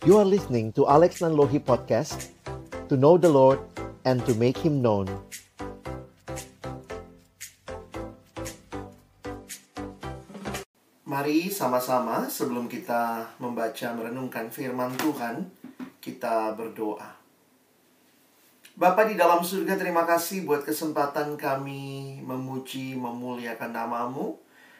You are listening to Alex Nanlohi Podcast, to know the Lord and to make Him known. Mari sama-sama sebelum kita membaca merenungkan firman Tuhan, kita berdoa. Bapa di dalam surga, terima kasih buat kesempatan kami memuji, memuliakan nama-Mu.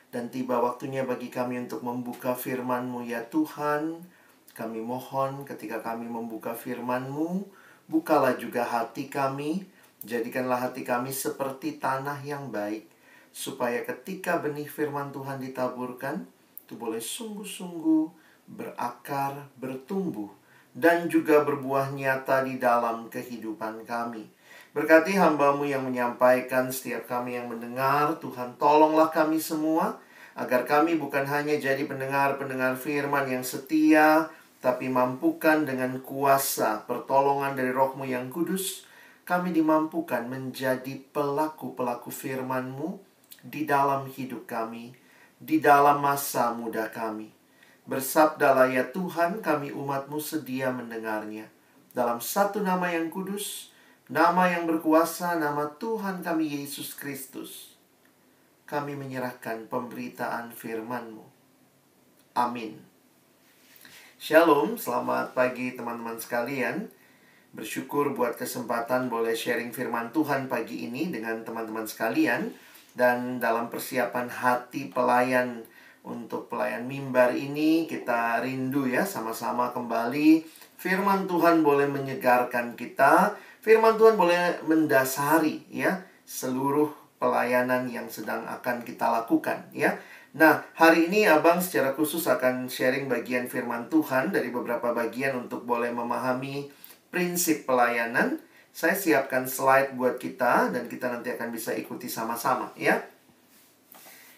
Dan tiba waktunya bagi kami untuk membuka firman-Mu ya Tuhan. Kami mohon ketika kami membuka firman-Mu, bukalah juga hati kami. Jadikanlah hati kami seperti tanah yang baik, supaya ketika benih firman Tuhan ditaburkan, itu boleh sungguh-sungguh berakar, bertumbuh, dan juga berbuah nyata di dalam kehidupan kami. Berkati hamba-Mu yang menyampaikan, setiap kami yang mendengar. Tuhan, tolonglah kami semua, agar kami bukan hanya jadi pendengar-pendengar firman yang setia, tapi mampukan dengan kuasa pertolongan dari Roh-Mu yang kudus, kami dimampukan menjadi pelaku-pelaku firman-Mu di dalam hidup kami, di dalam masa muda kami. Bersabdalah ya Tuhan, kami umat-Mu sedia mendengarnya. Dalam satu nama yang kudus, nama yang berkuasa, nama Tuhan kami Yesus Kristus, kami menyerahkan pemberitaan firman-Mu. Amin. Shalom, selamat pagi teman-teman sekalian. Bersyukur buat kesempatan boleh sharing firman Tuhan pagi ini dengan teman-teman sekalian. Dan dalam persiapan hati pelayan untuk pelayan mimbar ini, kita rindu ya sama-sama kembali. Firman Tuhan boleh menyegarkan kita. Firman Tuhan boleh mendasari ya seluruh pelayanan yang sedang akan kita lakukan ya. Nah, hari ini Abang secara khusus akan sharing bagian firman Tuhan dari beberapa bagian untuk boleh memahami prinsip pelayanan. Saya siapkan slide buat kita dan kita nanti akan bisa ikuti sama-sama ya.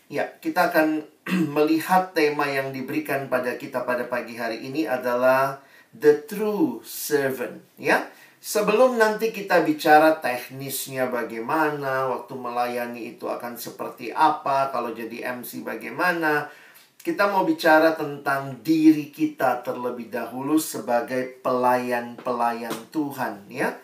Ya, kita akan melihat tema yang diberikan pada kita pada pagi hari ini adalah The True Servant ya. Sebelum nanti kita bicara teknisnya bagaimana, waktu melayani itu akan seperti apa, kalau jadi MC bagaimana, kita mau bicara tentang diri kita terlebih dahulu sebagai pelayan-pelayan Tuhan ya.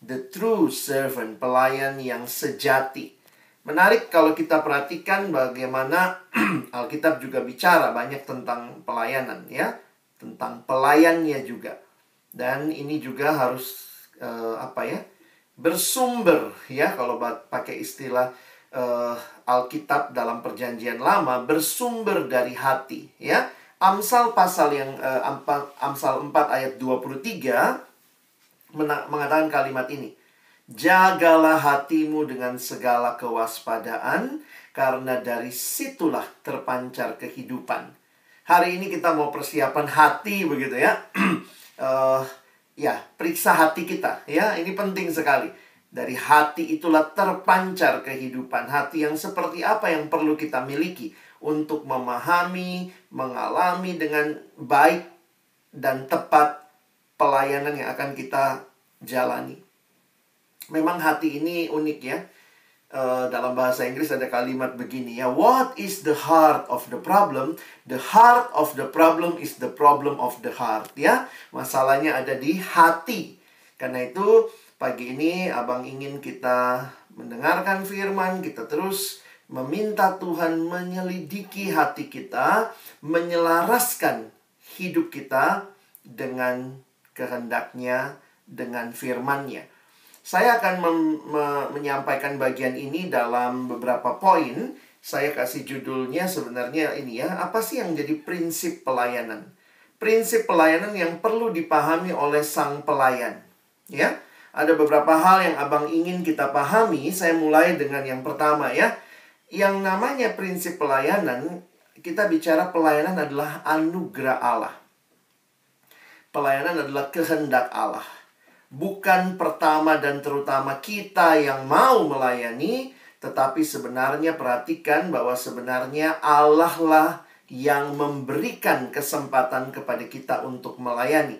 The true servant, pelayan yang sejati. Menarik kalau kita perhatikan bagaimana Alkitab juga bicara banyak tentang pelayanan ya, tentang pelayannya juga. Dan ini juga harus bersumber ya, kalau pakai istilah Alkitab dalam Perjanjian Lama, bersumber dari hati ya. Amsal pasal yang Amsal 4 ayat 23 mengatakan kalimat ini. Jagalah hatimu dengan segala kewaspadaan, karena dari situlah terpancar kehidupan. Hari ini kita mau persiapan hati begitu ya. Ya, periksa hati kita ya, ini penting sekali. Dari hati itulah terpancar kehidupan. Hati yang seperti apa yang perlu kita miliki untuk memahami, mengalami dengan baik dan tepat pelayanan yang akan kita jalani. Memang hati ini unik ya. Dalam bahasa Inggris ada kalimat begini ya. What is the heart of the problem? The heart of the problem is the problem of the heart ya. Masalahnya ada di hati. Karena itu pagi ini Abang ingin kita mendengarkan firman, kita terus meminta Tuhan menyelidiki hati kita, menyelaraskan hidup kita dengan kehendaknya, dengan firman-Nya. Saya akan menyampaikan bagian ini dalam beberapa poin. Saya kasih judulnya sebenarnya ini ya. Apa sih yang jadi prinsip pelayanan? Prinsip pelayanan yang perlu dipahami oleh sang pelayan. Ya, ada beberapa hal yang Abang ingin kita pahami. Saya mulai dengan yang pertama ya. Yang namanya prinsip pelayanan, kita bicara pelayanan adalah anugerah Allah. Pelayanan adalah kehendak Allah. Bukan pertama dan terutama kita yang mau melayani, tetapi sebenarnya perhatikan bahwa sebenarnya Allah lah yang memberikan kesempatan kepada kita untuk melayani.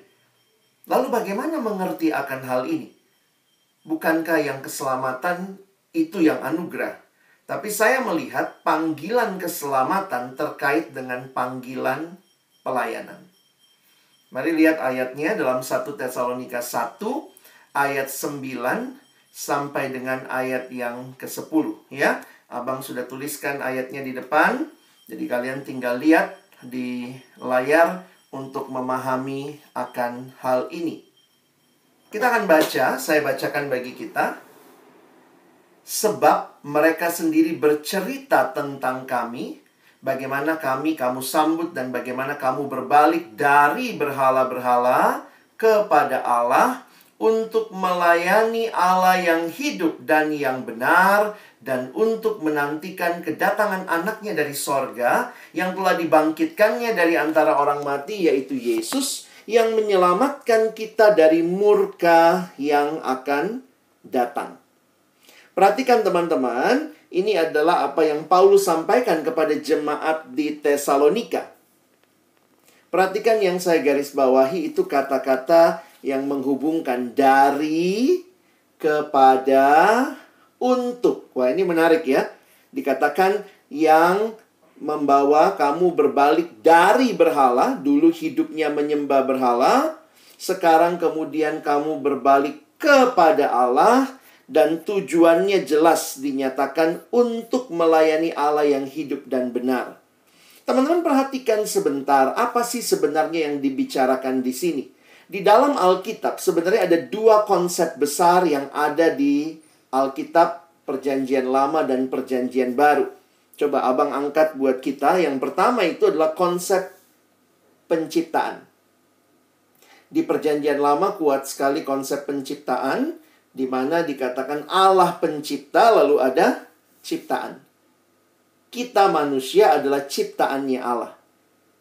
Lalu bagaimana mengerti akan hal ini? Bukankah yang keselamatan itu yang anugerah? Tapi saya melihat panggilan keselamatan terkait dengan panggilan pelayanan. Mari lihat ayatnya dalam 1 Tesalonika 1 ayat 9 sampai dengan ayat yang ke-10 ya. Abang sudah tuliskan ayatnya di depan. Jadi kalian tinggal lihat di layar untuk memahami akan hal ini. Kita akan baca, saya bacakan bagi kita. Sebab mereka sendiri bercerita tentang kami, bagaimana kamu sambut dan bagaimana kamu berbalik dari berhala-berhala kepada Allah untuk melayani Allah yang hidup dan yang benar, dan untuk menantikan kedatangan anaknya dari sorga yang telah dibangkitkannya dari antara orang mati, yaitu Yesus, yang menyelamatkan kita dari murka yang akan datang. Perhatikan teman-teman, ini adalah apa yang Paulus sampaikan kepada jemaat di Tesalonika. Perhatikan yang saya garis bawahi itu kata-kata yang menghubungkan dari, kepada, untuk. Wah, ini menarik ya. Dikatakan yang membawa kamu berbalik dari berhala. Dulu hidupnya menyembah berhala. Sekarang kemudian kamu berbalik kepada Allah. Dan tujuannya jelas dinyatakan untuk melayani Allah yang hidup dan benar. Teman-teman perhatikan sebentar, apa sih sebenarnya yang dibicarakan di sini? Di dalam Alkitab sebenarnya ada dua konsep besar yang ada di Alkitab Perjanjian Lama dan Perjanjian Baru. Coba abang angkat buat kita. Yang pertama itu adalah konsep penciptaan. Di Perjanjian Lama kuat sekali konsep penciptaan, di mana dikatakan Allah pencipta, lalu ada ciptaan. Kita manusia adalah ciptaannya Allah.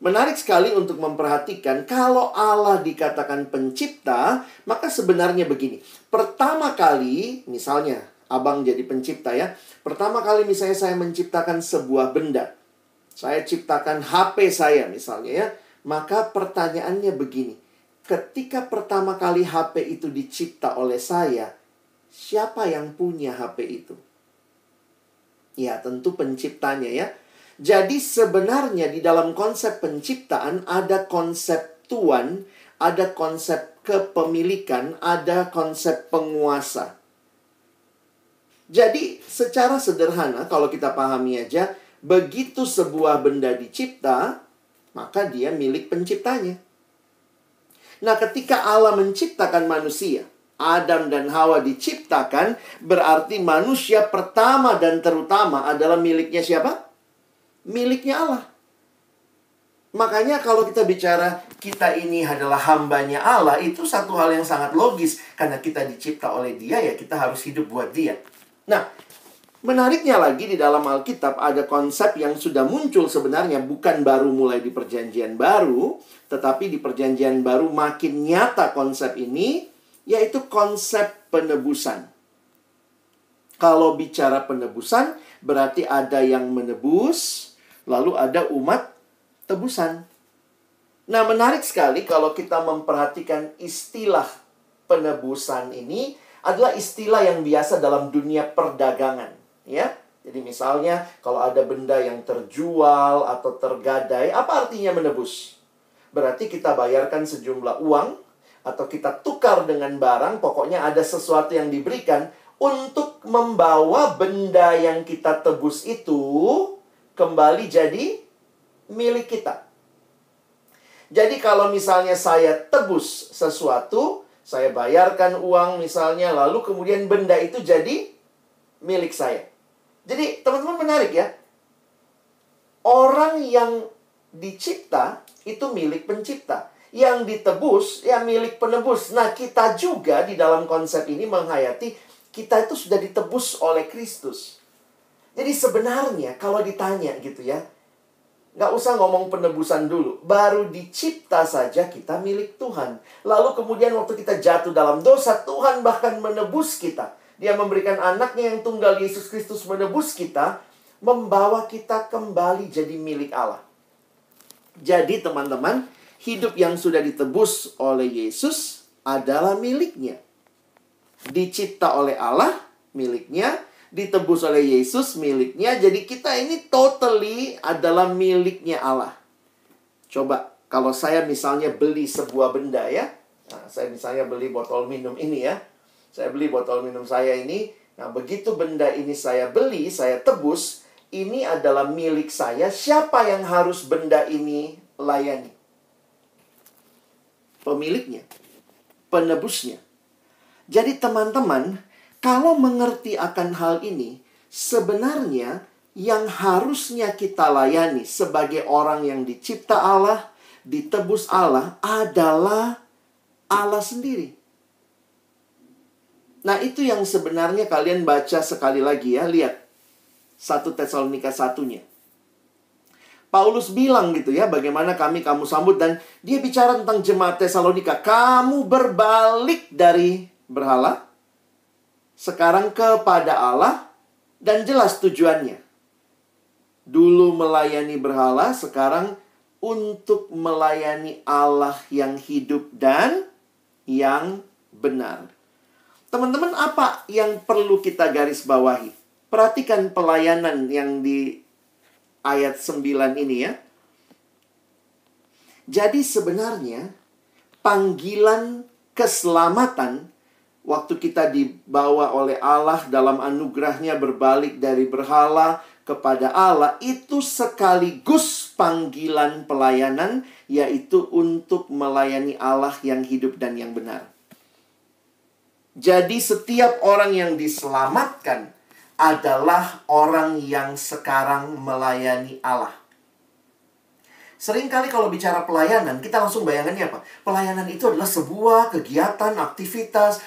Menarik sekali untuk memperhatikan, kalau Allah dikatakan pencipta, maka sebenarnya begini. Pertama kali, misalnya, abang jadi pencipta ya. Pertama kali misalnya saya menciptakan sebuah benda. Saya ciptakan HP saya misalnya ya. Maka pertanyaannya begini. Ketika pertama kali HP itu dicipta oleh saya, siapa yang punya HP itu? Ya, tentu penciptanya ya. Jadi sebenarnya di dalam konsep penciptaan ada konsep Tuhan, ada konsep kepemilikan, ada konsep penguasa. Jadi secara sederhana kalau kita pahami aja, begitu sebuah benda dicipta, maka dia milik penciptanya. Nah, ketika Allah menciptakan manusia, Adam dan Hawa diciptakan, berarti manusia pertama dan terutama adalah miliknya siapa? Miliknya Allah. Makanya kalau kita bicara kita ini adalah hambanya Allah, itu satu hal yang sangat logis. Karena kita dicipta oleh Dia, ya kita harus hidup buat Dia. Nah, menariknya lagi di dalam Alkitab ada konsep yang sudah muncul sebenarnya bukan baru mulai di Perjanjian Baru, tetapi di Perjanjian Baru makin nyata konsep ini, yaitu konsep penebusan. Kalau bicara penebusan, berarti ada yang menebus, lalu ada umat tebusan. Nah, menarik sekali kalau kita memperhatikan istilah penebusan ini adalah istilah yang biasa dalam dunia perdagangan, ya. Jadi misalnya kalau ada benda yang terjual atau tergadai, apa artinya menebus? Berarti kita bayarkan sejumlah uang atau kita tukar dengan barang, pokoknya ada sesuatu yang diberikan untuk membawa benda yang kita tebus itu kembali jadi milik kita. Jadi kalau misalnya saya tebus sesuatu, saya bayarkan uang misalnya, lalu kemudian benda itu jadi milik saya. Jadi teman-teman menarik ya. Orang yang dicipta itu milik pencipta. Yang ditebus, ya milik penebus. Nah, kita juga di dalam konsep ini menghayati, kita itu sudah ditebus oleh Kristus. Jadi sebenarnya kalau ditanya gitu ya, nggak usah ngomong penebusan dulu. Baru dicipta saja kita milik Tuhan. Lalu kemudian waktu kita jatuh dalam dosa, Tuhan bahkan menebus kita. Dia memberikan anaknya yang tunggal, Yesus Kristus, menebus kita, membawa kita kembali jadi milik Allah. Jadi teman-teman, hidup yang sudah ditebus oleh Yesus adalah miliknya. Dicipta oleh Allah, miliknya. Ditebus oleh Yesus, miliknya. Jadi kita ini totally adalah miliknya Allah. Coba Kalau saya misalnya beli sebuah benda ya. Nah, saya misalnya beli botol minum ini ya. Saya beli botol minum saya ini. Nah, begitu benda ini saya beli, saya tebus, ini adalah milik saya. Siapa yang harus benda ini layani? Pemiliknya, penebusnya. Jadi teman-teman, kalau mengerti akan hal ini, sebenarnya yang harusnya kita layani sebagai orang yang dicipta Allah, ditebus Allah, adalah Allah sendiri. Nah, itu yang sebenarnya kalian baca sekali lagi ya. Lihat 1 Tesalonika 1-nya. Paulus bilang gitu ya, bagaimana kamu sambut. Dan dia bicara tentang jemaat Tesalonika. Kamu berbalik dari berhala, sekarang kepada Allah, dan jelas tujuannya. Dulu melayani berhala, sekarang untuk melayani Allah yang hidup dan yang benar. Teman-teman, apa yang perlu kita garis bawahi? Perhatikan pelayanan yang di ayat 9 ini ya. Jadi sebenarnya panggilan keselamatan waktu kita dibawa oleh Allah dalam anugerahnya berbalik dari berhala kepada Allah, itu sekaligus panggilan pelayanan, yaitu untuk melayani Allah yang hidup dan yang benar. Jadi setiap orang yang diselamatkan adalah orang yang sekarang melayani Allah. Seringkali kalau bicara pelayanan, kita langsung bayangannya apa? Pelayanan itu adalah sebuah kegiatan, aktivitas,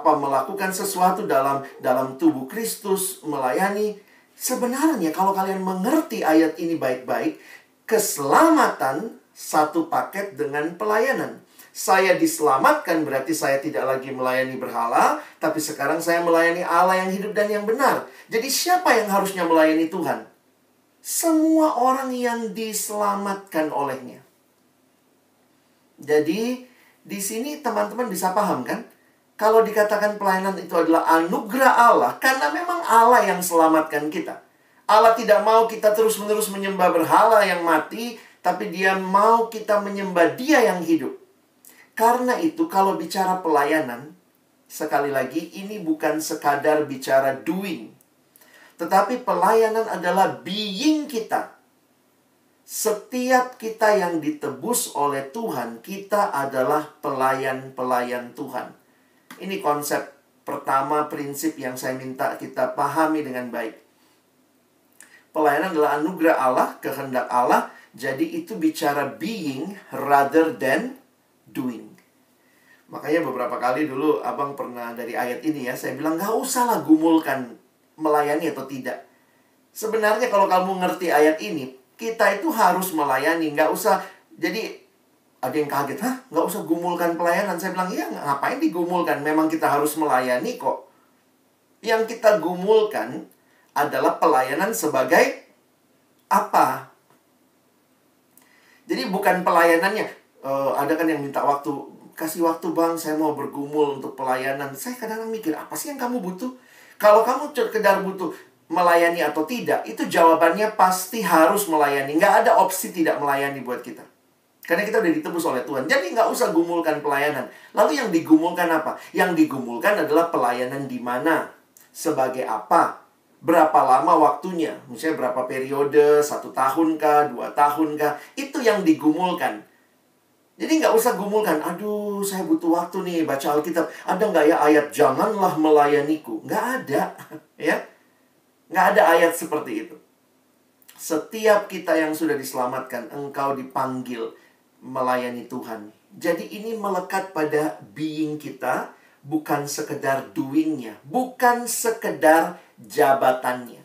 melakukan sesuatu dalam tubuh Kristus, melayani. Sebenarnya kalau kalian mengerti ayat ini baik-baik, keselamatan satu paket dengan pelayanan. Saya diselamatkan berarti saya tidak lagi melayani berhala, tapi sekarang saya melayani Allah yang hidup dan yang benar. Jadi siapa yang harusnya melayani Tuhan? Semua orang yang diselamatkan olehnya. Jadi di sini teman-teman bisa paham kan? Kalau dikatakan pelayanan itu adalah anugerah Allah, karena memang Allah yang selamatkan kita. Allah tidak mau kita terus-menerus menyembah berhala yang mati, tapi Dia mau kita menyembah Dia yang hidup. Karena itu kalau bicara pelayanan, sekali lagi ini bukan sekadar bicara doing. Tetapi pelayanan adalah being kita. Setiap kita yang ditebus oleh Tuhan, kita adalah pelayan-pelayan Tuhan. Ini konsep pertama, prinsip yang saya minta kita pahami dengan baik. Pelayanan adalah anugerah Allah, kehendak Allah. Jadi itu bicara being rather than doing. Makanya beberapa kali dulu abang pernah dari ayat ini ya, saya bilang gak usahlah gumulkan melayani atau tidak. Sebenarnya kalau kamu ngerti ayat ini, kita itu harus melayani, gak usah. Jadi ada yang kaget, gak usah gumulkan pelayanan. Saya bilang, iya ngapain digumulkan, memang kita harus melayani kok. Yang kita gumulkan adalah pelayanan sebagai apa? Jadi bukan pelayanannya. Ada kan yang minta waktu, kasih waktu bang, saya mau bergumul untuk pelayanan. Saya kadang-kadang mikir, apa sih yang kamu butuh? Kalau kamu sekedar butuh melayani atau tidak, itu jawabannya pasti harus melayani. Nggak ada opsi tidak melayani buat kita. Karena kita udah ditebus oleh Tuhan. Jadi nggak usah gumulkan pelayanan. Lalu yang digumulkan apa? Yang digumulkan adalah pelayanan di mana? Sebagai apa? Berapa lama waktunya? Misalnya berapa periode? 1 tahun kah? 2 tahun kah? Itu yang digumulkan. Jadi nggak usah gumulkan, aduh saya butuh waktu nih baca Alkitab. Ada nggak ya ayat janganlah melayaniku? Nggak ada, ya. Nggak ada ayat seperti itu. Setiap kita yang sudah diselamatkan, engkau dipanggil melayani Tuhan. Jadi ini melekat pada being kita, bukan sekedar doingnya, bukan sekedar jabatannya.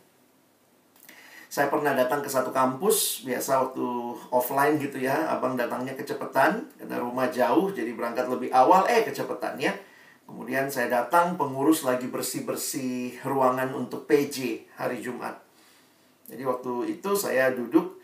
Saya pernah datang ke satu kampus, biasa waktu offline gitu ya, abang datangnya kecepatan, karena rumah jauh, jadi berangkat lebih awal, kecepatan ya. Kemudian saya datang, pengurus lagi bersih-bersih ruangan untuk PJ hari Jumat. Jadi waktu itu saya duduk,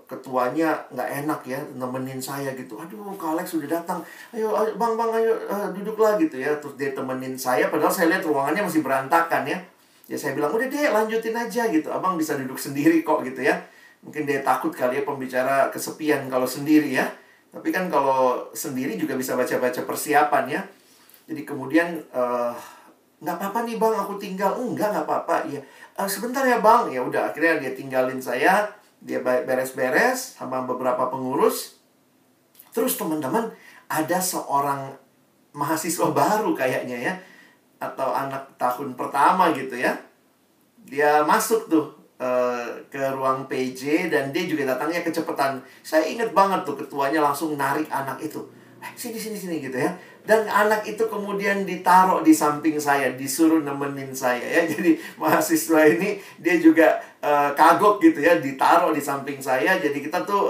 ketuanya nggak enak ya, nemenin saya gitu. Aduh, Kak Alex sudah datang, ayo bang, ayo duduklah gitu ya. Terus dia temenin saya, padahal saya lihat ruangannya masih berantakan ya. Ya saya bilang, udah deh lanjutin aja gitu. Abang bisa duduk sendiri kok gitu ya. Mungkin dia takut kali ya pembicara kesepian kalau sendiri ya. Tapi kan kalau sendiri juga bisa baca-baca persiapan ya. Jadi kemudian, nggak apa-apa nih bang, aku tinggal. Nggak apa-apa. Ya, sebentar ya bang. Ya udah, akhirnya dia tinggalin saya. Dia beres-beres sama beberapa pengurus. Terus teman-teman, ada seorang mahasiswa baru kayaknya ya, atau anak tahun pertama gitu ya. Dia masuk tuh ke ruang PJ, dan dia juga datangnya kecepatan. Saya ingat banget tuh, ketuanya langsung narik anak itu. Sini gitu ya. Dan anak itu kemudian ditaruh di samping saya, disuruh nemenin saya ya. Jadi mahasiswa ini dia juga kagok gitu ya, ditaruh di samping saya. Jadi kita tuh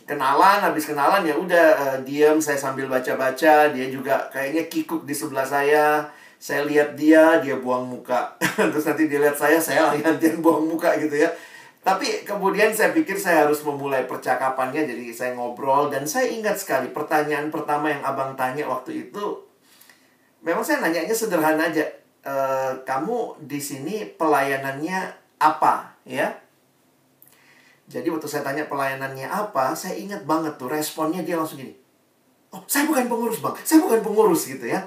kenalan, habis kenalan ya udah diam, saya sambil baca-baca, dia juga kayaknya kikuk di sebelah saya. Saya lihat dia buang muka. Terus nanti dia lihat saya gantian buang muka gitu ya. Tapi kemudian saya pikir saya harus memulai percakapannya, jadi saya ngobrol. Dan saya ingat sekali pertanyaan pertama yang abang tanya waktu itu. Memang saya nanyanya sederhana aja. Kamu di sini pelayanannya apa ya? Jadi waktu saya tanya pelayanannya apa, saya ingat banget tuh responnya dia langsung gini. Oh, saya bukan pengurus bang, saya bukan pengurus gitu ya.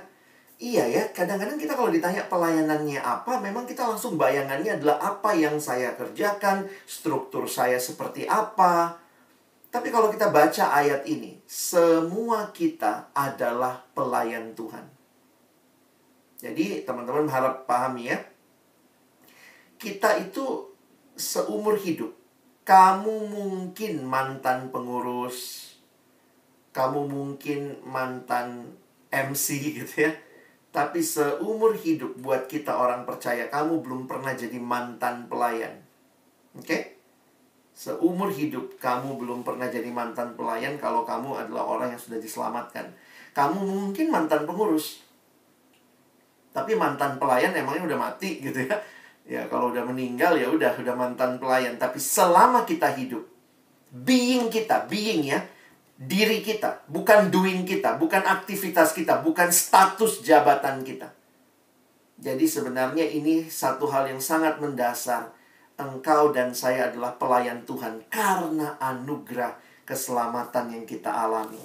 Iya ya, kadang-kadang kita kalau ditanya pelayanannya apa, memang kita langsung bayangannya adalah apa yang saya kerjakan, struktur saya seperti apa. Tapi kalau kita baca ayat ini, semua kita adalah pelayan Tuhan. Jadi teman-teman harap pahami ya, kita itu seumur hidup. Kamu mungkin mantan pengurus, kamu mungkin mantan MC gitu ya. Tapi seumur hidup buat kita orang percaya, kamu belum pernah jadi mantan pelayan. Oke? Seumur hidup kamu belum pernah jadi mantan pelayan kalau kamu adalah orang yang sudah diselamatkan. Kamu mungkin mantan pengurus, tapi mantan pelayan emangnya udah mati gitu ya. Ya kalau udah meninggal ya udah mantan pelayan. Tapi selama kita hidup, being ya, diri kita, bukan doing kita, bukan aktivitas kita, bukan status jabatan kita. Jadi sebenarnya ini satu hal yang sangat mendasar. Engkau dan saya adalah pelayan Tuhan karena anugerah keselamatan yang kita alami.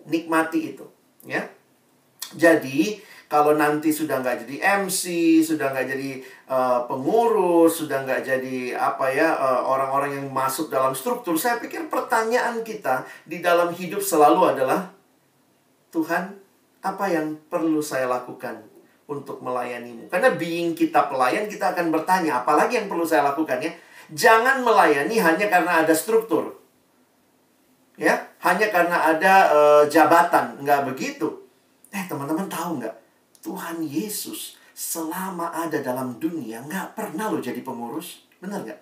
Nikmati itu, ya. Jadi kalau nanti sudah nggak jadi MC, sudah nggak jadi pengurus, sudah nggak jadi orang-orang yang masuk dalam struktur, saya pikir pertanyaan kita di dalam hidup selalu adalah, Tuhan, apa yang perlu saya lakukan untuk melayanimu? Karena being kita pelayan, kita akan bertanya, apalagi yang perlu saya lakukan ya? Jangan melayani hanya karena ada struktur, ya, hanya karena ada jabatan, nggak begitu. Teman-teman tahu nggak? Tuhan Yesus selama ada dalam dunia nggak pernah loh jadi pengurus. Benar nggak?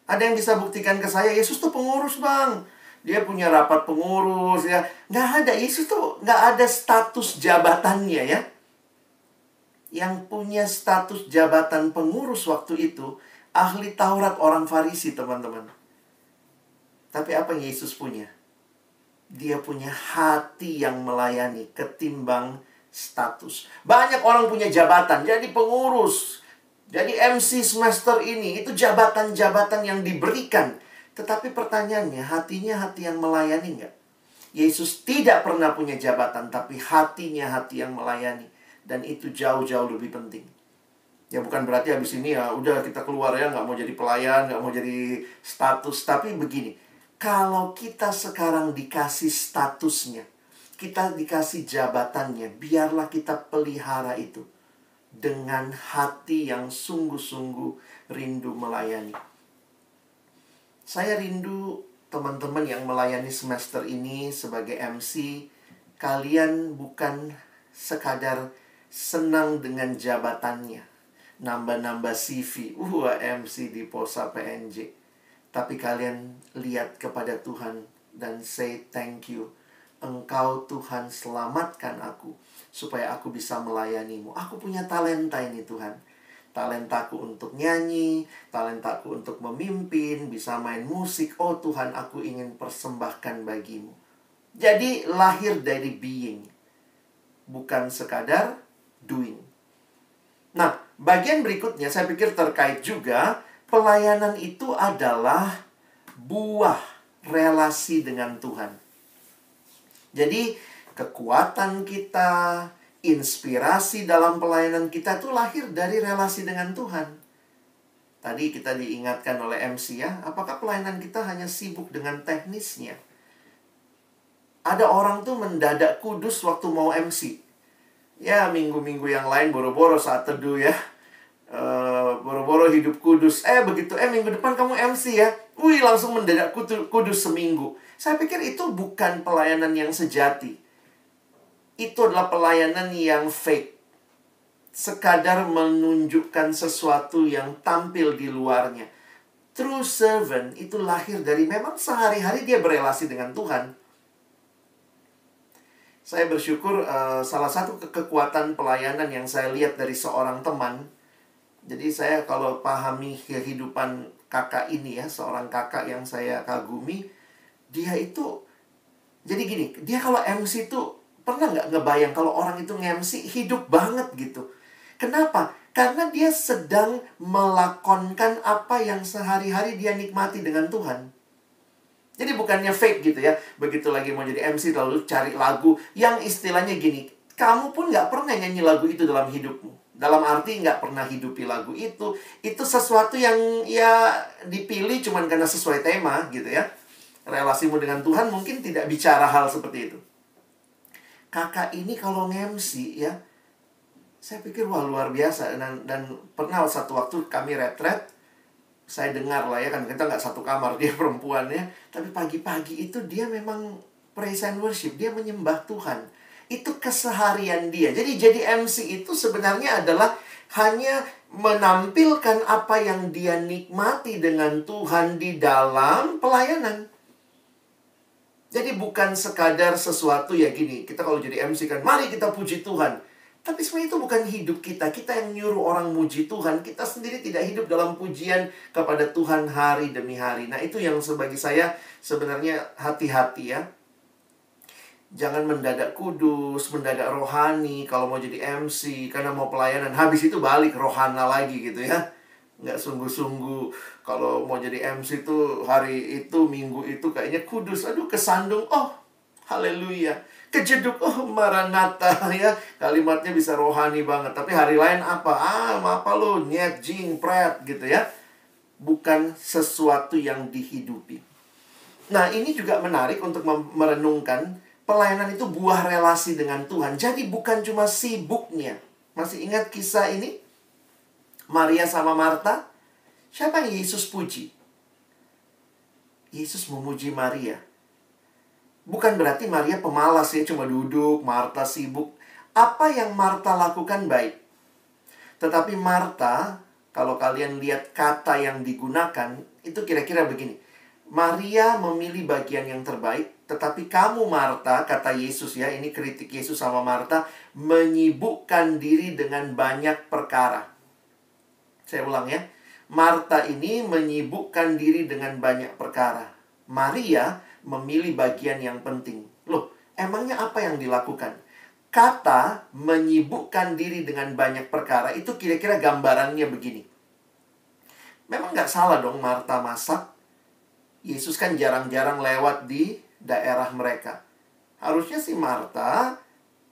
Ada yang bisa buktikan ke saya, Yesus tuh pengurus bang. Dia punya rapat pengurus ya. Nggak ada. Yesus tuh nggak ada status jabatannya ya. Yang punya status jabatan pengurus waktu itu ahli Taurat orang Farisi, teman-teman. Tapi apa yang Yesus punya? Dia punya hati yang melayani ketimbang status. Banyak orang punya jabatan, jadi pengurus, jadi MC semester ini, itu jabatan-jabatan yang diberikan. Tetapi pertanyaannya, hatinya hati yang melayani nggak? Yesus tidak pernah punya jabatan, tapi hatinya hati yang melayani. Dan itu jauh-jauh lebih penting. Ya bukan berarti habis ini ya udah kita keluar ya, nggak mau jadi pelayan, nggak mau jadi status. Tapi begini, kalau kita sekarang dikasih statusnya, kita dikasih jabatannya, biarlah kita pelihara itu dengan hati yang sungguh-sungguh rindu melayani. Saya rindu teman-teman yang melayani semester ini sebagai MC, kalian bukan sekadar senang dengan jabatannya, nambah-nambah CV, MC di Posa PNJ. Tapi kalian lihat kepada Tuhan dan say thank you. Engkau Tuhan selamatkan aku supaya aku bisa melayanimu. Aku punya talenta ini Tuhan. Talentaku untuk nyanyi, talentaku untuk memimpin, bisa main musik. Oh Tuhan, aku ingin persembahkan bagimu. Jadi lahir dari being, bukan sekadar doing. Nah, bagian berikutnya saya pikir terkait juga, pelayanan itu adalah buah relasi dengan Tuhan. Jadi, kekuatan kita, inspirasi dalam pelayanan kita itu lahir dari relasi dengan Tuhan. Tadi kita diingatkan oleh MC ya, apakah pelayanan kita hanya sibuk dengan teknisnya? Ada orang tuh mendadak kudus waktu mau MC. Ya, minggu-minggu yang lain boro-boro saat teduh ya. Boro-boro hidup kudus. Begitu, minggu depan kamu MC ya. Wih, langsung mendadak kudus seminggu. Saya pikir itu bukan pelayanan yang sejati. Itu adalah pelayanan yang fake. Sekadar menunjukkan sesuatu yang tampil di luarnya. True servant itu lahir dari memang sehari-hari dia berelasi dengan Tuhan. Saya bersyukur salah satu kekuatan pelayanan yang saya lihat dari seorang teman. Jadi saya kalau pahami kehidupan kakak ini ya, seorang kakak yang saya kagumi, dia itu, jadi gini, dia kalau MC itu, pernah nggak ngebayang kalau orang itu nge-MC hidup banget gitu. Kenapa? Karena dia sedang melakonkan apa yang sehari-hari dia nikmati dengan Tuhan. Jadi bukannya fake gitu ya. Begitu lagi mau jadi MC lalu cari lagu yang istilahnya gini, kamu pun nggak pernah nyanyi lagu itu dalam hidupmu. Dalam arti nggak pernah hidupi lagu itu. Itu sesuatu yang ya dipilih cuman karena sesuai tema gitu ya. Relasimu dengan Tuhan mungkin tidak bicara hal seperti itu. Kakak ini kalau nge-MC ya, saya pikir wah luar biasa. Dan pernah satu waktu kami retret, saya dengar lah ya, kan kita nggak satu kamar, dia perempuannya. Tapi pagi-pagi itu dia memang praise and worship, dia menyembah Tuhan. Itu keseharian dia. Jadi MC itu sebenarnya adalah hanya menampilkan apa yang dia nikmati dengan Tuhan di dalam pelayanan. Jadi bukan sekadar sesuatu ya gini, kita kalau jadi MC kan, mari kita puji Tuhan. Tapi sebenarnya itu bukan hidup kita. Kita yang nyuruh orang muji Tuhan. Kita sendiri tidak hidup dalam pujian kepada Tuhan hari demi hari. Nah, itu yang bagi saya sebenarnya hati-hati ya. Jangan mendadak kudus, mendadak rohani kalau mau jadi MC. Karena mau pelayanan, habis itu balik rohana lagi gitu ya. Nggak sungguh-sungguh. Kalau mau jadi MC itu hari itu, minggu itu kayaknya kudus. Aduh, kesandung. Oh, haleluya. Kejeduk, oh Maranatha ya. Kalimatnya bisa rohani banget. Tapi hari lain apa? Apa lo? Nyet, jing, pret gitu ya. Bukan sesuatu yang dihidupi. Nah, ini juga menarik untuk merenungkan. Pelayanan itu buah relasi dengan Tuhan. Jadi bukan cuma sibuknya. Masih ingat kisah ini? Maria sama Marta. Siapa yang Yesus puji? Yesus memuji Maria. Bukan berarti Maria pemalas ya, cuma duduk, Marta sibuk. Apa yang Marta lakukan baik. Tetapi Marta, kalau kalian lihat kata yang digunakan, itu kira-kira begini. Maria memilih bagian yang terbaik, tetapi kamu Marta, kata Yesus ya, ini kritik Yesus sama Marta, menyibukkan diri dengan banyak perkara. Saya ulang ya. Marta ini menyibukkan diri dengan banyak perkara. Maria memilih bagian yang penting. Loh, emangnya apa yang dilakukan? Kata menyibukkan diri dengan banyak perkara itu kira-kira gambarannya begini. Memang nggak salah dong Marta masak. Yesus kan jarang-jarang lewat di daerah mereka. Harusnya si Marta,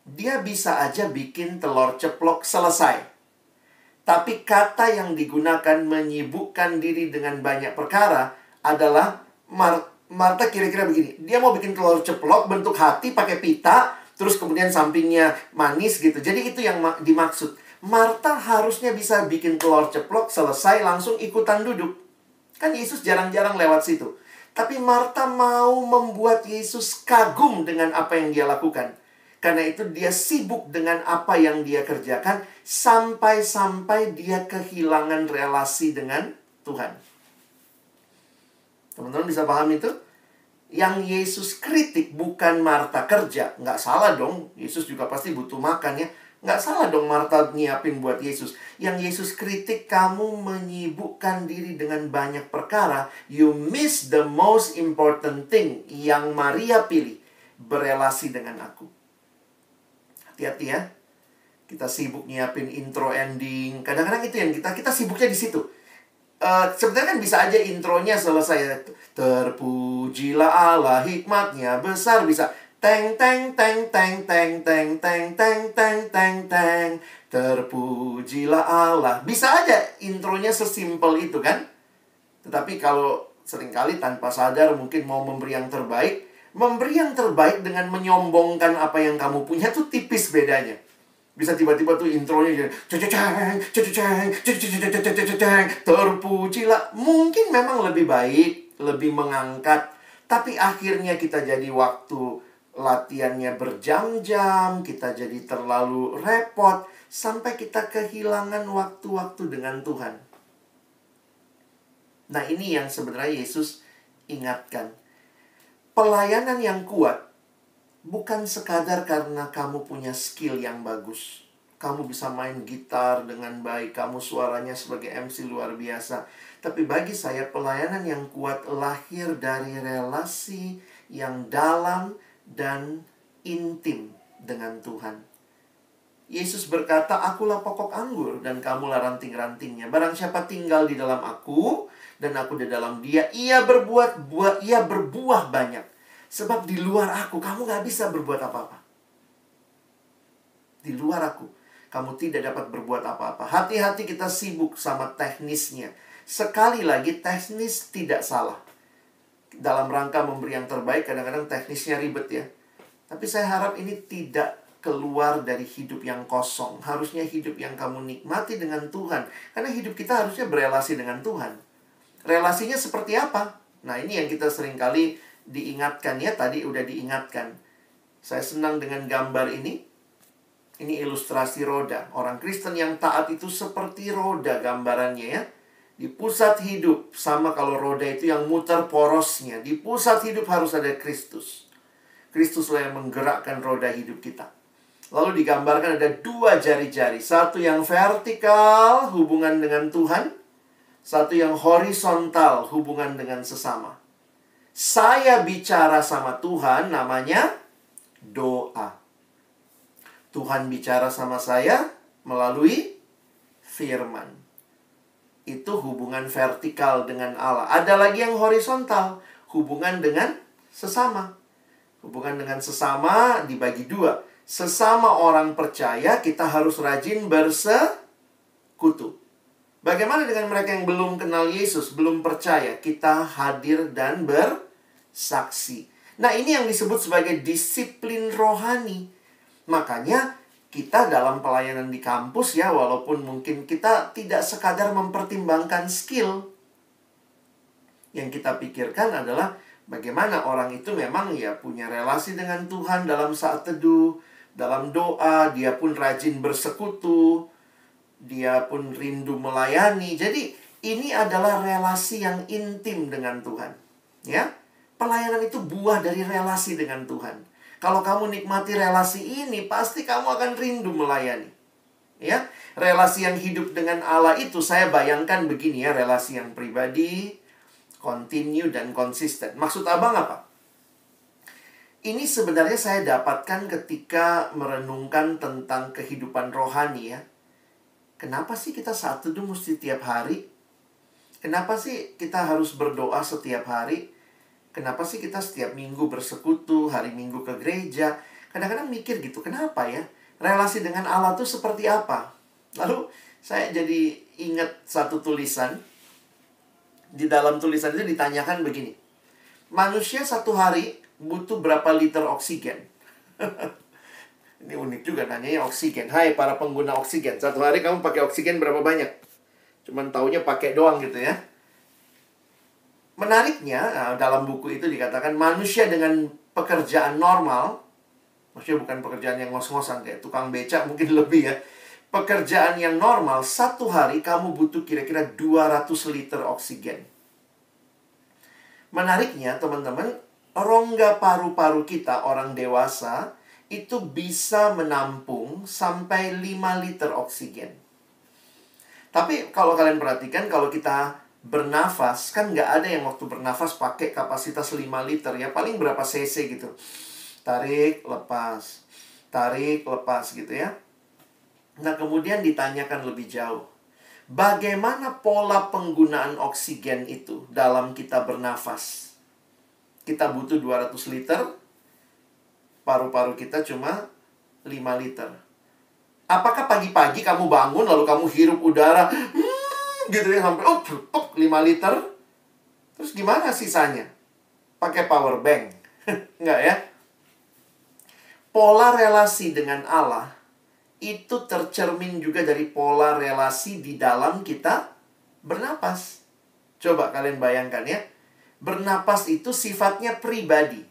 dia bisa aja bikin telur ceplok selesai. Tapi kata yang digunakan menyibukkan diri dengan banyak perkara adalah Marta kira-kira begini. Dia mau bikin telur ceplok bentuk hati pakai pita, terus kemudian sampingnya manis gitu. Jadi itu yang dimaksud. Marta harusnya bisa bikin telur ceplok selesai langsung ikutan duduk. Kan Yesus jarang-jarang lewat situ. Tapi Marta mau membuat Yesus kagum dengan apa yang dia lakukan. Karena itu dia sibuk dengan apa yang dia kerjakan sampai-sampai dia kehilangan relasi dengan Tuhan. Teman-teman bisa paham itu? Yang Yesus kritik bukan Marta kerja. Nggak salah dong. Yesus juga pasti butuh makan ya. Nggak salah dong Marta nyiapin buat Yesus. Yang Yesus kritik, kamu menyibukkan diri dengan banyak perkara. You miss the most important thing yang Maria pilih. Berelasi dengan aku. Hati-hati ya. Kita sibuk nyiapin intro ending. Kadang-kadang itu yang kita sibuknya di situ. Sebenarnya kan bisa aja intronya selesai. Terpujilah Allah, hikmatnya besar, bisa. Teng teng teng teng teng teng teng teng teng teng teng. Terpujilah Allah. Bisa aja intronya sesimpel itu kan. Tetapi kalau seringkali tanpa sadar mungkin mau memberi yang terbaik. Memberi yang terbaik dengan menyombongkan apa yang kamu punya tuh tipis bedanya. Bisa tiba-tiba tuh intronya jadi terpujilah. Mungkin memang lebih baik, lebih mengangkat. Tapi akhirnya kita jadi waktu latihannya berjam-jam, kita jadi terlalu repot, sampai kita kehilangan waktu-waktu dengan Tuhan. Nah, ini yang sebenarnya Yesus ingatkan. Pelayanan yang kuat bukan sekadar karena kamu punya skill yang bagus. Kamu bisa main gitar dengan baik, kamu suaranya sebagai MC luar biasa. Tapi bagi saya pelayanan yang kuat lahir dari relasi yang dalam dan intim dengan Tuhan. Yesus berkata, akulah pokok anggur dan kamulah ranting-rantingnya. Barang siapa tinggal di dalam aku dan aku di dalam dia, ia berbuah banyak. Sebab di luar aku, kamu gak bisa berbuat apa-apa. Di luar aku, kamu tidak dapat berbuat apa-apa. Hati-hati kita sibuk sama teknisnya. Sekali lagi, teknis tidak salah. Dalam rangka memberi yang terbaik, kadang-kadang teknisnya ribet ya. Tapi saya harap ini tidak keluar dari hidup yang kosong. Harusnya hidup yang kamu nikmati dengan Tuhan. Karena hidup kita harusnya berelasi dengan Tuhan. Relasinya seperti apa? Nah, ini yang kita seringkali diingatkan ya, tadi udah diingatkan. Saya senang dengan gambar ini. Ini ilustrasi roda. Orang Kristen yang taat itu seperti roda gambarannya ya. Di pusat hidup, sama kalau roda itu yang muter porosnya. Di pusat hidup harus ada Kristus. Kristuslah yang menggerakkan roda hidup kita. Lalu digambarkan ada 2 jari-jari. Satu yang vertikal, hubungan dengan Tuhan. Satu yang horizontal, hubungan dengan sesama. Saya bicara sama Tuhan, namanya doa. Tuhan bicara sama saya melalui firman. Itu hubungan vertikal dengan Allah. Ada lagi yang horizontal, hubungan dengan sesama. Hubungan dengan sesama dibagi 2. Sesama orang percaya, kita harus rajin bersekutu. Bagaimana dengan mereka yang belum kenal Yesus, belum percaya? Kita hadir dan bersaksi. Nah, ini yang disebut sebagai disiplin rohani. Makanya kita dalam pelayanan di kampus ya, walaupun mungkin kita tidak sekadar mempertimbangkan skill. Yang kita pikirkan adalah bagaimana orang itu memang ya punya relasi dengan Tuhan dalam saat teduh, dalam doa, dia pun rajin bersekutu, dia pun rindu melayani. Jadi ini adalah relasi yang intim dengan Tuhan. Ya, pelayanan itu buah dari relasi dengan Tuhan. Kalau kamu nikmati relasi ini, pasti kamu akan rindu melayani. Ya, relasi yang hidup dengan Allah itu saya bayangkan begini ya, relasi yang pribadi, continue dan konsisten. Maksud Abang apa? Ini sebenarnya saya dapatkan ketika merenungkan tentang kehidupan rohani ya. Kenapa sih kita saat teduh mesti tiap hari? Kenapa sih kita harus berdoa setiap hari? Kenapa sih kita setiap minggu bersekutu, hari Minggu ke gereja? Kadang-kadang mikir gitu, kenapa ya? Relasi dengan Allah itu seperti apa? Lalu saya jadi ingat satu tulisan. Di dalam tulisan itu ditanyakan begini. Manusia satu hari butuh berapa liter oksigen? Ini unik juga nanyanya oksigen. Hai para pengguna oksigen, satu hari kamu pakai oksigen berapa banyak? Cuman taunya pakai doang gitu ya. Menariknya, dalam buku itu dikatakan manusia dengan pekerjaan normal, maksudnya bukan pekerjaan yang ngos-ngosan kayak tukang becak mungkin lebih ya. Pekerjaan yang normal, satu hari kamu butuh kira-kira 200 liter oksigen. Menariknya teman-teman, rongga paru-paru kita orang dewasa itu bisa menampung sampai 5 liter oksigen. Tapi kalau kalian perhatikan, kalau kita bernafas, kan nggak ada yang waktu bernafas pakai kapasitas 5 liter ya. Paling berapa cc gitu. Tarik, lepas gitu ya. Nah, kemudian ditanyakan lebih jauh. bagaimana pola penggunaan oksigen itu dalam kita bernafas. Kita butuh 200 liter, paru-paru kita cuma 5 liter. Apakah pagi-pagi kamu bangun lalu kamu hirup udara gitu ya sampai 5 liter? Terus gimana sisanya? Pakai power bank? Enggak ya? Pola relasi dengan Allah itu tercermin juga dari pola relasi di dalam kita bernapas. Coba kalian bayangkan ya. Bernapas itu sifatnya pribadi.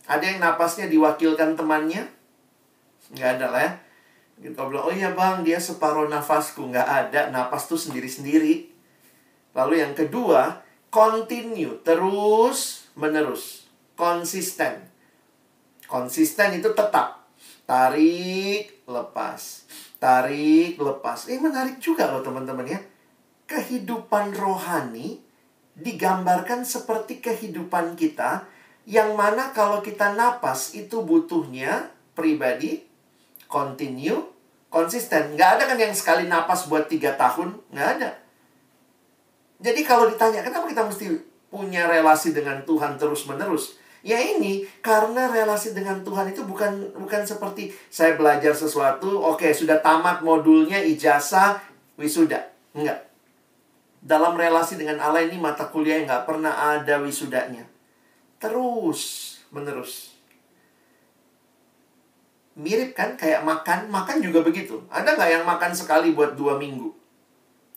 Ada yang napasnya diwakilkan temannya? Nggak ada lah ya. Kita bilang, oh iya bang, dia separuh nafasku. Nggak ada, napas tuh sendiri-sendiri. Lalu yang kedua, continue, terus menerus, konsisten. Konsisten itu tetap. Tarik, lepas. Tarik, lepas. Menarik juga loh teman-teman ya. Kehidupan rohani digambarkan seperti kehidupan kita, yang mana kalau kita napas itu butuhnya pribadi, continue, konsisten. Nggak ada kan yang sekali napas buat 3 tahun. Nggak ada. Jadi kalau ditanya, kenapa kita mesti punya relasi dengan Tuhan terus-menerus? Ya ini, karena relasi dengan Tuhan itu bukan seperti saya belajar sesuatu, oke, sudah tamat modulnya, ijazah, wisuda. Enggak. Dalam relasi dengan Allah ini mata kuliah yang nggak pernah ada wisudanya. Terus menerus. Mirip kan kayak makan. Makan juga begitu. Ada nggak yang makan sekali buat 2 minggu?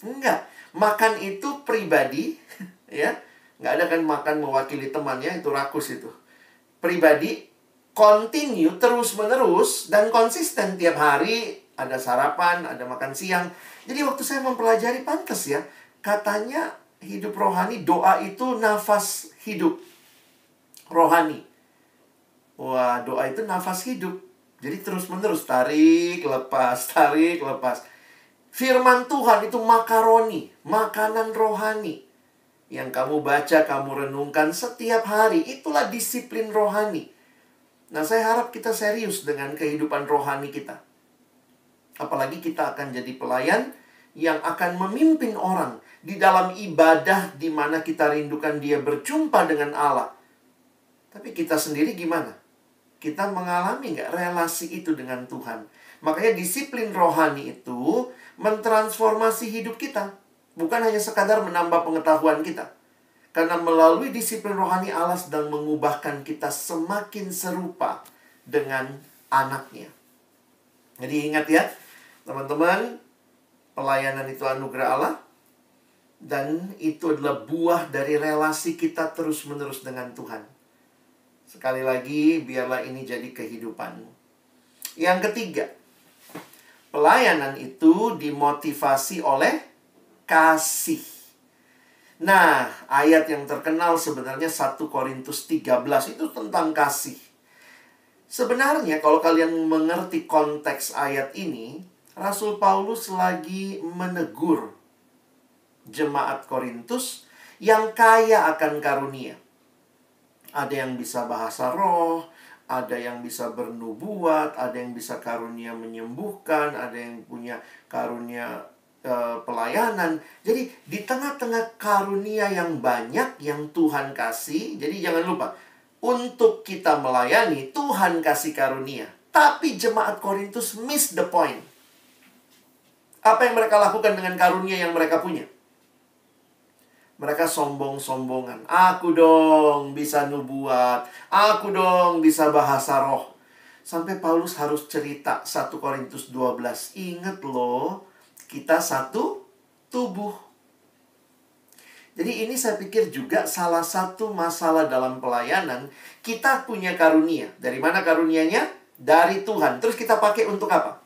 Enggak. Makan itu pribadi. Ya. Nggak ada kan makan mewakili temannya. Itu rakus itu. Pribadi. Continue terus menerus. Dan konsisten tiap hari. Ada sarapan. Ada makan siang. Jadi waktu saya mempelajari pantas ya. Katanya hidup rohani, doa itu nafas hidup rohani. Wah, doa itu nafas hidup. Jadi terus-menerus, tarik, lepas, tarik, lepas. Firman Tuhan itu makaroni, makanan rohani. Yang kamu baca, kamu renungkan setiap hari. Itulah disiplin rohani. Nah, saya harap kita serius dengan kehidupan rohani kita. Apalagi kita akan jadi pelayan yang akan memimpin orang di dalam ibadah di mana kita rindukan dia berjumpa dengan Allah. Tapi kita sendiri gimana? Kita mengalami nggak relasi itu dengan Tuhan? Makanya disiplin rohani itu mentransformasi hidup kita. Bukan hanya sekadar menambah pengetahuan kita. Karena melalui disiplin rohani Allah sedang mengubahkan kita semakin serupa dengan anaknya. Jadi ingat ya, teman-teman, pelayanan itu anugerah Allah. Dan itu adalah buah dari relasi kita terus-menerus dengan Tuhan. Sekali lagi, biarlah ini jadi kehidupanmu. Yang ketiga, pelayanan itu dimotivasi oleh kasih. Nah, ayat yang terkenal sebenarnya 1 Korintus 13 itu tentang kasih. Sebenarnya kalau kalian mengerti konteks ayat ini, Rasul Paulus lagi menegur jemaat Korintus yang kaya akan karunia. Ada yang bisa bahasa roh, ada yang bisa bernubuat, ada yang bisa karunia menyembuhkan, ada yang punya karunia pelayanan. Jadi di tengah-tengah karunia yang banyak yang Tuhan kasih, jadi jangan lupa, untuk kita melayani, Tuhan kasih karunia. Tapi jemaat Korintus miss the point. Apa yang mereka lakukan dengan karunia yang mereka punya? Mereka sombong-sombongan. Aku dong bisa nubuat. Aku dong bisa bahasa roh. Sampai Paulus harus cerita 1 Korintus 12. Ingat loh, kita satu tubuh. Jadi ini saya pikir juga salah satu masalah dalam pelayanan. Kita punya karunia. Dari mana karunianya? Dari Tuhan. Terus kita pakai untuk apa?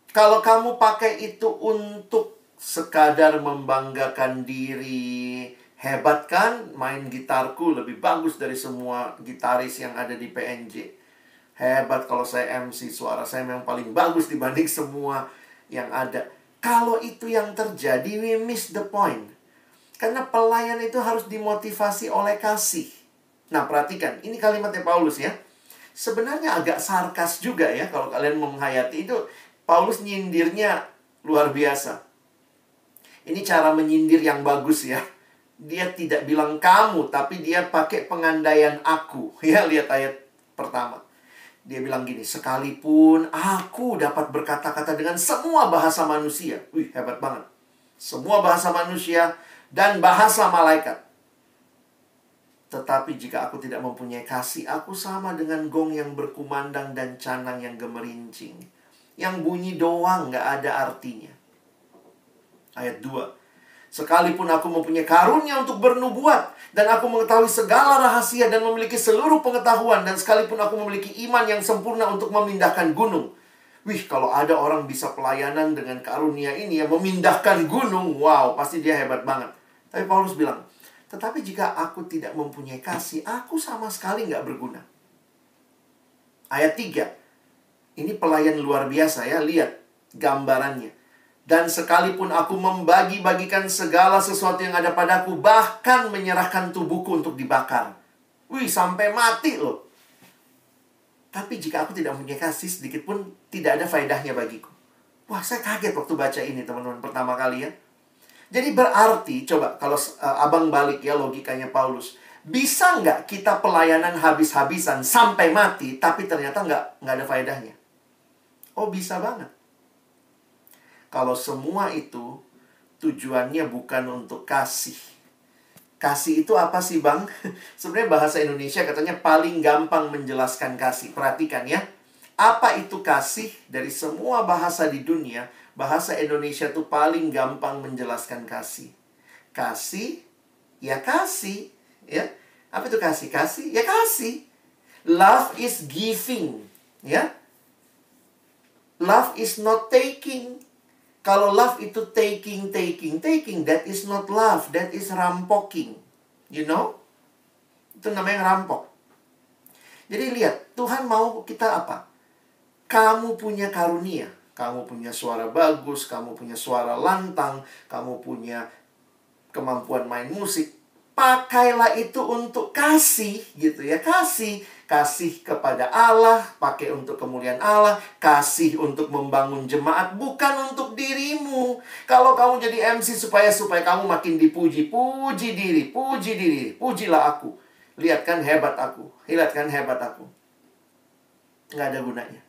Kalau kamu pakai itu untuk sekadar membanggakan diri, hebat kan? Main gitarku lebih bagus dari semua gitaris yang ada di PNJ. Hebat kalau saya MC, suara saya memang paling bagus dibanding semua yang ada. Kalau itu yang terjadi, we miss the point. Karena pelayan itu harus dimotivasi oleh kasih. Nah, perhatikan, ini kalimatnya Paulus ya. Sebenarnya agak sarkas juga ya, kalau kalian menghayati itu. Paulus nyindirnya luar biasa. Ini cara menyindir yang bagus ya. Dia tidak bilang kamu, tapi dia pakai pengandaian aku. Ya, lihat ayat pertama. Dia bilang gini, sekalipun aku dapat berkata-kata dengan semua bahasa manusia. Wih, hebat banget. Semua bahasa manusia dan bahasa malaikat. Tetapi jika aku tidak mempunyai kasih, aku sama dengan gong yang berkumandang dan canang yang gemerincing. Yang bunyi doang, gak ada artinya. Ayat 2. Sekalipun aku mempunyai karunia untuk bernubuat, dan aku mengetahui segala rahasia dan memiliki seluruh pengetahuan, dan sekalipun aku memiliki iman yang sempurna untuk memindahkan gunung. Wih, kalau ada orang bisa pelayanan dengan karunia ini ya, memindahkan gunung, wow, pasti dia hebat banget. Tapi Paulus bilang, tetapi jika aku tidak mempunyai kasih, aku sama sekali nggak berguna. Ayat 3. Ini pelayan luar biasa ya, lihat gambarannya. Dan sekalipun aku membagi-bagikan segala sesuatu yang ada padaku, bahkan menyerahkan tubuhku untuk dibakar. Wih, sampai mati loh. Tapi jika aku tidak mempunyai kasih, sedikit pun tidak ada faedahnya bagiku. Wah, saya kaget waktu baca ini teman-teman pertama kali ya. Jadi berarti, coba kalau abang balik ya logikanya Paulus. Bisa nggak kita pelayanan habis-habisan sampai mati, tapi ternyata nggak ada faedahnya? Oh, bisa banget. Kalau semua itu tujuannya bukan untuk kasih. Kasih itu apa sih bang? Sebenarnya bahasa Indonesia katanya paling gampang menjelaskan kasih. Perhatikan ya. Apa itu kasih? Dari semua bahasa di dunia, bahasa Indonesia itu paling gampang menjelaskan kasih. Kasih, ya kasih. Ya. Apa itu kasih? Kasih, ya kasih. Love is giving. Ya. Love is not taking. Kalau love itu taking, that is not love. That is rampoking. You know? Itu namanya rampok. Jadi lihat, Tuhan mau kita apa? Kamu punya karunia. Kamu punya suara bagus, kamu punya suara lantang, kamu punya kemampuan main musik. Pakailah itu untuk kasih, gitu ya. Kasih kepada Allah, pakai untuk kemuliaan Allah, kasih untuk membangun jemaat, bukan untuk dirimu. Kalau kamu jadi MC supaya kamu makin dipuji, puji diri, pujilah aku. Lihat kan hebat aku, nggak ada gunanya.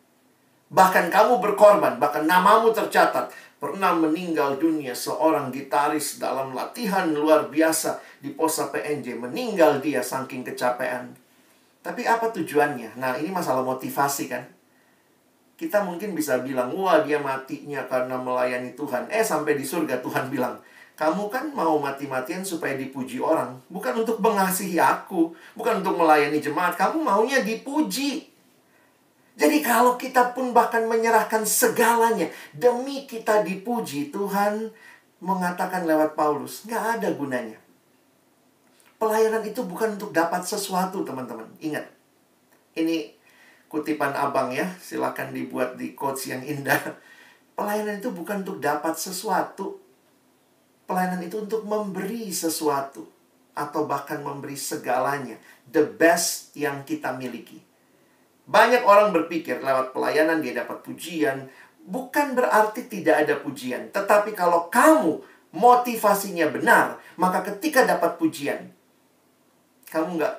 Bahkan kamu berkorban, bahkan namamu tercatat. Pernah meninggal dunia seorang gitaris dalam latihan luar biasa di Posa PNJ. Meninggal dia saking kecapean. Tapi apa tujuannya? Nah, ini masalah motivasi kan. Kita mungkin bisa bilang, wah dia matinya karena melayani Tuhan. Sampai di surga Tuhan bilang, kamu kan mau mati-matian supaya dipuji orang. Bukan untuk mengasihi aku. Bukan untuk melayani jemaat. Kamu maunya dipuji. Jadi kalau kita pun bahkan menyerahkan segalanya demi kita dipuji, Tuhan mengatakan lewat Paulus, nggak ada gunanya. Pelayanan itu bukan untuk dapat sesuatu, teman-teman. Ingat, ini kutipan abang ya, silakan dibuat di quotes yang indah. Pelayanan itu bukan untuk dapat sesuatu. Pelayanan itu untuk memberi sesuatu. Atau bahkan memberi segalanya. The best yang kita miliki. Banyak orang berpikir lewat pelayanan dia dapat pujian. Bukan berarti tidak ada pujian. Tetapi kalau kamu motivasinya benar, maka ketika dapat pujian, kamu nggak...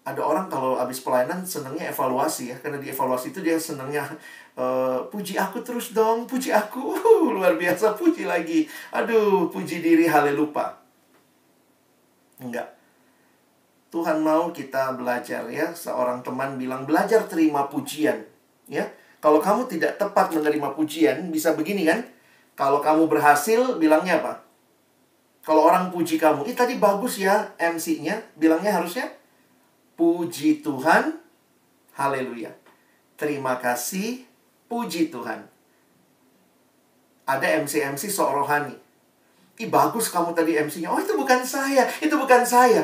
Ada orang kalau habis pelayanan senangnya evaluasi ya. Karena di evaluasi itu dia senangnya puji aku terus dong, puji aku. Luar biasa, puji lagi. Aduh, puji diri, haleluya. Enggak. Tuhan mau kita belajar ya. Seorang teman bilang, belajar terima pujian. Ya. Kalau kamu tidak tepat menerima pujian, bisa begini kan? Kalau kamu berhasil, bilangnya apa? Kalau orang puji kamu, tadi bagus ya MC-nya. Bilangnya harusnya, puji Tuhan, haleluya. Terima kasih, puji Tuhan. Ada MC-MC sok rohani. Bagus kamu tadi MC-nya. Oh, itu bukan saya.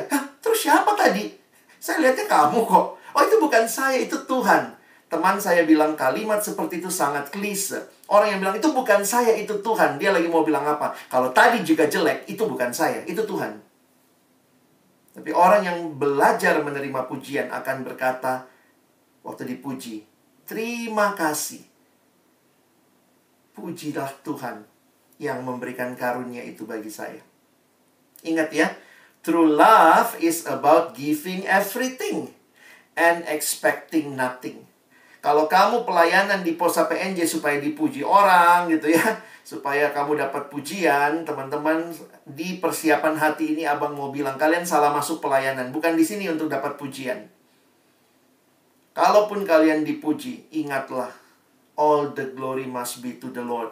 Hah, terus siapa tadi? Saya lihatnya kamu kok. Oh, itu bukan saya, itu Tuhan. Teman saya bilang kalimat seperti itu sangat klise. Orang yang bilang, itu bukan saya, itu Tuhan. Dia lagi mau bilang apa? Kalau tadi juga jelek, itu bukan saya, itu Tuhan. Tapi orang yang belajar menerima pujian akan berkata, waktu dipuji, terima kasih. Pujilah Tuhan. yang memberikan karunia itu bagi saya. Ingat ya, true love is about giving everything and expecting nothing. Kalau kamu pelayanan di Posa PNJ supaya dipuji orang gitu ya, supaya kamu dapat pujian, teman-teman, di persiapan hati ini abang mau bilang, kalian salah masuk pelayanan. Bukan di sini untuk dapat pujian. Kalaupun kalian dipuji, ingatlah, all the glory must be to the Lord.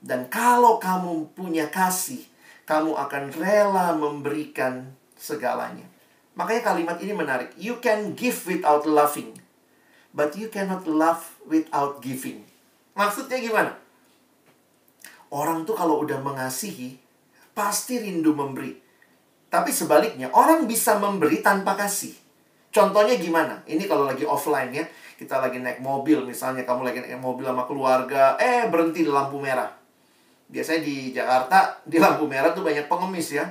Dan kalau kamu punya kasih, kamu akan rela memberikan segalanya. Makanya kalimat ini menarik. You can give without loving, but you cannot love without giving. Maksudnya gimana? Orang tuh kalau udah mengasihi, pasti rindu memberi. Tapi sebaliknya, orang bisa memberi tanpa kasih. Contohnya gimana? Ini kalau lagi offline ya. Kita lagi naik mobil, misalnya kamu lagi naik mobil sama keluarga, berhenti di lampu merah. Biasanya di Jakarta, di lampu merah tuh banyak pengemis ya.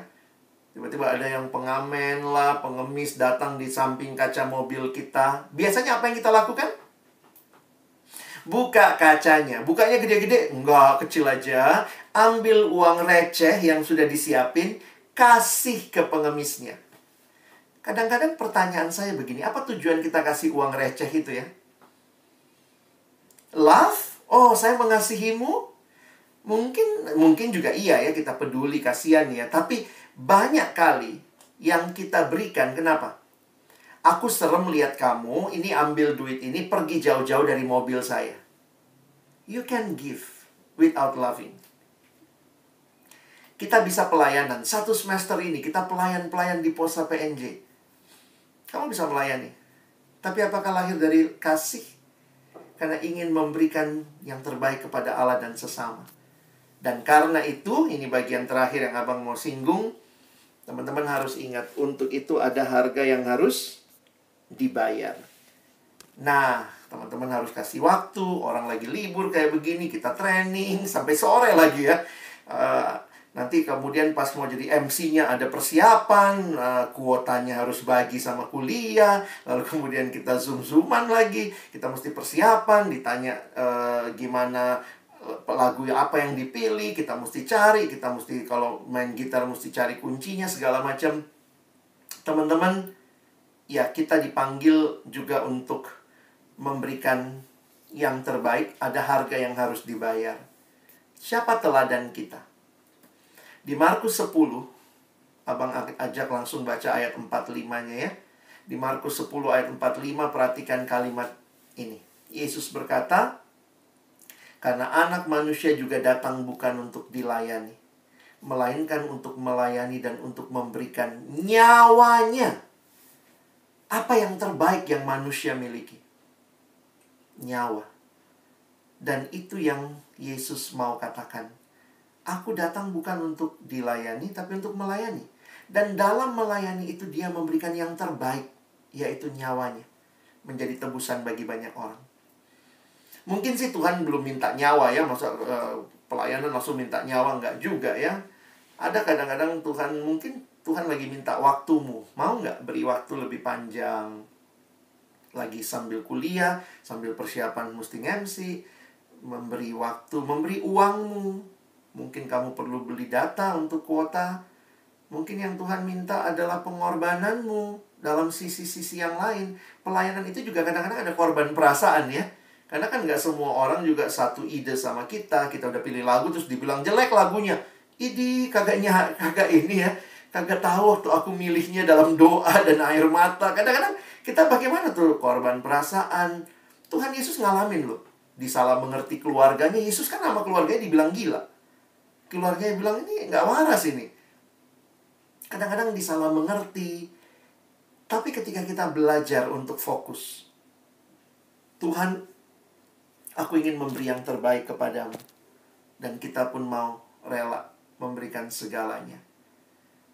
Tiba-tiba ada yang pengamen lah, pengemis datang di samping kaca mobil kita. Biasanya apa yang kita lakukan? Buka kacanya. Bukanya gede-gede? Enggak, kecil aja. Ambil uang receh yang sudah disiapin, kasih ke pengemisnya. Kadang-kadang pertanyaan saya begini, apa tujuan kita kasih uang receh itu ya? Love? Oh, saya mengasihimu? Mungkin juga iya ya, kita peduli, kasihan ya. Tapi banyak kali yang kita berikan, kenapa? Aku serem lihat kamu, ini ambil duit ini, pergi jauh-jauh dari mobil saya. You can give without loving. Kita bisa pelayanan. 1 semester ini, kita pelayan-pelayan di Posa PNJ. Kamu bisa melayani. Tapi apakah lahir dari kasih? Karena ingin memberikan yang terbaik kepada Allah dan sesama. Dan karena itu, ini bagian terakhir yang abang mau singgung. Teman-teman harus ingat, untuk itu ada harga yang harus dibayar. Nah, teman-teman harus kasih waktu. Orang lagi libur kayak begini, kita training sampai sore lagi ya. Nanti kemudian pas mau jadi MC-nya ada persiapan, kuotanya harus bagi sama kuliah. Lalu kemudian kita zoom-zooman lagi. Kita mesti persiapan, ditanya gimana lagu apa yang dipilih, kita mesti cari, kita mesti kalau main gitar mesti cari kuncinya segala macam. Teman-teman, ya kita dipanggil juga untuk memberikan yang terbaik, ada harga yang harus dibayar. Siapa teladan kita? Di Markus 10, abang ajak langsung baca ayat 45-nya ya. Di Markus 10 ayat 45, perhatikan kalimat ini. Yesus berkata, karena anak manusia juga datang bukan untuk dilayani, melainkan untuk melayani dan untuk memberikan nyawanya. Apa yang terbaik yang manusia miliki? Nyawa. Dan itu yang Yesus mau katakan. Aku datang bukan untuk dilayani, tapi untuk melayani. Dan dalam melayani itu dia memberikan yang terbaik, yaitu nyawanya. Menjadi tebusan bagi banyak orang. Mungkin sih Tuhan belum minta nyawa ya, masa pelayanan langsung minta nyawa, enggak juga ya. Ada kadang-kadang mungkin Tuhan lagi minta waktumu. Mau nggak beri waktu lebih panjang? Lagi sambil kuliah, sambil persiapan mesti MC, memberi waktu, memberi uangmu. Mungkin kamu perlu beli data untuk kuota. Mungkin yang Tuhan minta adalah pengorbananmu dalam sisi-sisi yang lain. Pelayanan itu juga kadang-kadang ada korban perasaan ya. Karena kan nggak semua orang juga satu ide sama kita. Kita udah pilih lagu terus dibilang jelek lagunya. Idi kagak ini ya. Kagak tahu waktu aku milihnya dalam doa dan air mata. Kadang-kadang kita bagaimana tuh korban perasaan. Tuhan Yesus ngalamin loh. Disalah mengerti keluarganya. Yesus kan sama keluarganya dibilang gila. Keluarganya bilang ini nggak waras ini. Kadang-kadang disalah mengerti. Tapi ketika kita belajar untuk fokus. Tuhan, aku ingin memberi yang terbaik kepadamu. Dan kita pun mau rela memberikan segalanya.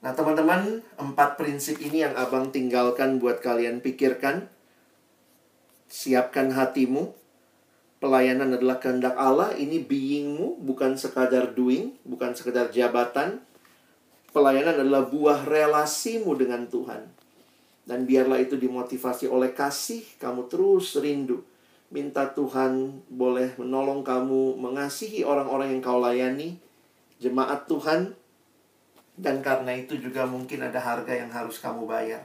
Nah teman-teman, 4 prinsip ini yang abang tinggalkan buat kalian pikirkan. Siapkan hatimu. Pelayanan adalah kehendak Allah. Ini beingmu, bukan sekadar doing, bukan sekadar jabatan. Pelayanan adalah buah relasimu dengan Tuhan. Dan biarlah itu dimotivasi oleh kasih. Kamu terus rindu. Minta Tuhan boleh menolong kamu mengasihi orang-orang yang kau layani. jemaat Tuhan, dan karena itu juga mungkin ada harga yang harus kamu bayar.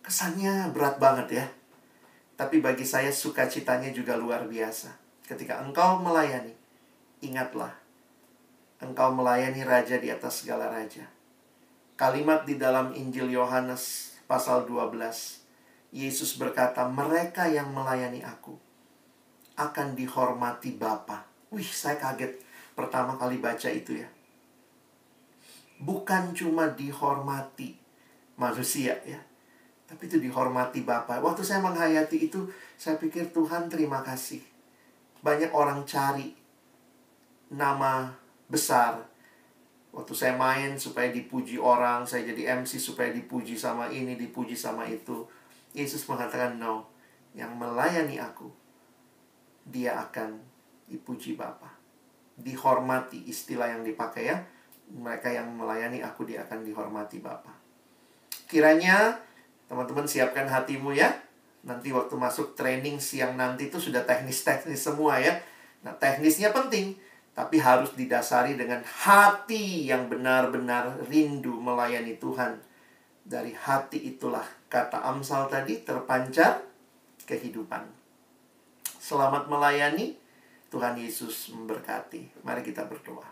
Kesannya berat banget ya. Tapi bagi saya sukacitanya juga luar biasa. Ketika engkau melayani, ingatlah, engkau melayani Raja di atas segala raja. Kalimat di dalam Injil Yohanes pasal 12, Yesus berkata, mereka yang melayani aku akan dihormati Bapa. Wih, saya kaget pertama kali baca itu ya. Bukan cuma dihormati manusia ya, tapi itu dihormati Bapa. Waktu saya menghayati itu, saya pikir Tuhan terima kasih. Banyak orang cari nama besar. Waktu saya main supaya dipuji orang, saya jadi MC supaya dipuji sama ini, dipuji sama itu. Yesus mengatakan, no, yang melayani aku, dia akan dipuji Bapa. Dihormati, istilah yang dipakai ya. Mereka yang melayani aku, dia akan dihormati Bapa. Kiranya teman-teman siapkan hatimu ya. Nanti waktu masuk training siang nanti itu sudah teknis-teknis semua ya. Nah, teknisnya penting, tapi harus didasari dengan hati yang benar-benar rindu melayani Tuhan. Dari hati itulah, kata Amsal tadi, terpancar kehidupan. Selamat melayani. Tuhan Yesus memberkati. Mari kita berdoa.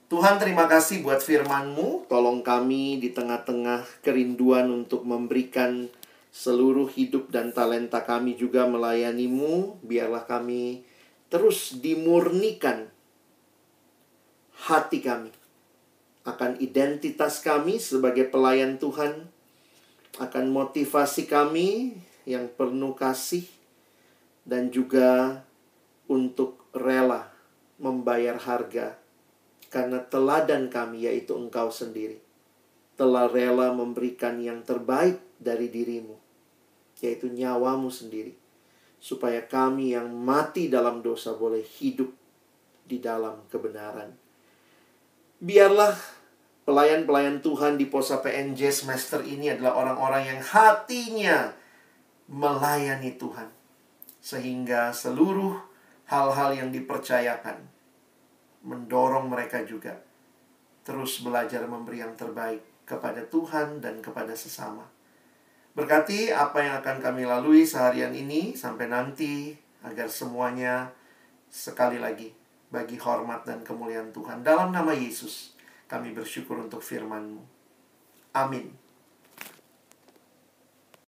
Tuhan, terima kasih buat firman-Mu. Tolong kami di tengah-tengah kerinduan untuk memberikan seluruh hidup dan talenta kami juga melayani-Mu. Biarlah kami terus dimurnikan hati kami akan identitas kami sebagai pelayan Tuhan, akan motivasi kami yang penuh kasih, dan juga untuk rela membayar harga. Karena teladan kami, yaitu Engkau sendiri, telah rela memberikan yang terbaik dari diri-Mu, yaitu nyawa-Mu sendiri, supaya kami yang mati dalam dosa boleh hidup di dalam kebenaran. Biarlah pelayan-pelayan Tuhan di Posa PNJ semester ini adalah orang-orang yang hatinya melayani Tuhan, sehingga seluruh hal-hal yang dipercayakan mendorong mereka juga terus belajar memberi yang terbaik kepada Tuhan dan kepada sesama. Berkati apa yang akan kami lalui seharian ini sampai nanti, agar semuanya sekali lagi bagi hormat dan kemuliaan Tuhan. Dalam nama Yesus kami bersyukur untuk firman-Mu. Amin.